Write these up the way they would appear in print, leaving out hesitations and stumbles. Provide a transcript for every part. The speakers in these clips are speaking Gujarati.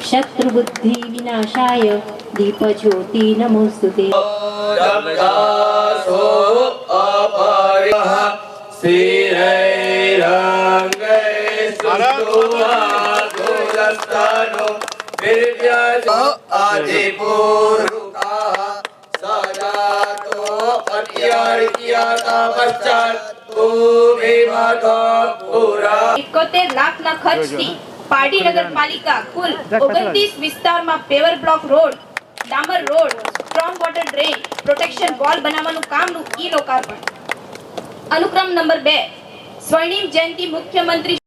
शत्रुबुद्धि विनाशाय दीपज्योति नमोस्तुते। इकोतेर लाख ना खर्च थी पार्टी नगरपालिका कुल 29 विस्तार में पेवर ब्लॉक रोड, डामर road, strong water drain, protection wall बनावવાનું કામનું ઈ લોકાર્પણ। अनुक्रम नंबर 2 સ્વર્ણિમ જયંતિ મુખ્યમંત્રી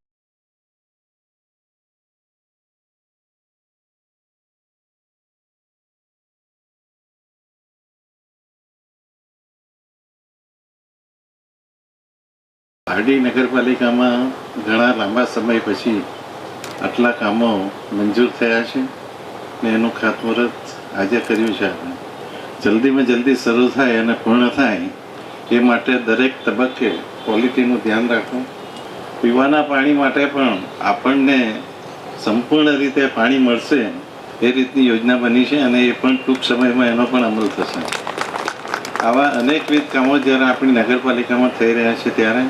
પારડી નગરપાલિકામાં ઘણા લાંબા સમય પછી આટલા કામો મંજૂર થયા છે ને એનું ખાતમુહૂર્ત આજે કર્યું છે આપણે। જલ્દીમાં જલ્દી શરૂ થાય અને પૂર્ણ થાય એ માટે દરેક તબક્કે ક્વોલિટીનું ધ્યાન રાખવું। પીવાના પાણી માટે પણ આપણને સંપૂર્ણ રીતે પાણી મળશે એ રીતની યોજના બની છે અને એ પણ ટૂંક સમયમાં એનો પણ અમલ થશે। આવા અનેકવિધ કામો જ્યારે આપણી નગરપાલિકામાં થઈ રહ્યા છે ત્યારે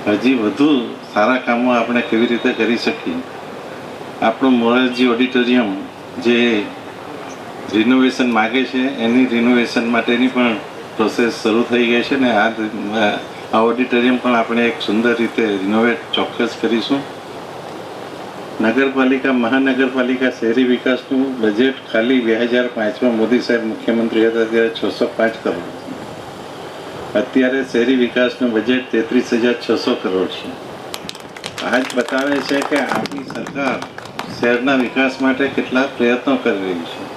હજી વધુ સારા કામો આપણે કેવી રીતે કરી શકીએ। આપણું મોરારજી ઓડિટોરિયમ જે રિનોવેશન માગે છે એની રિનોવેશન માટેની પણ પ્રોસેસ શરૂ થઈ ગઈ છે ને આ ઓડિટોરિયમ પણ આપણે એક સુંદર રીતે રિનોવેટ ચોક્કસ કરીશું। નગરપાલિકા મહાનગરપાલિકા શહેરી વિકાસનું બજેટ ખાલી 2005માં મોદી સાહેબ મુખ્યમંત્રી હતા ત્યારે 605 કરોડ, અત્યારે શહેરી વિકાસનું બજેટ 33,600 કરોડ છે। આ જ બતાવે છે કે આપણી સરકાર શહેરના વિકાસ માટે કેટલા પ્રયત્નો કરી રહી છે।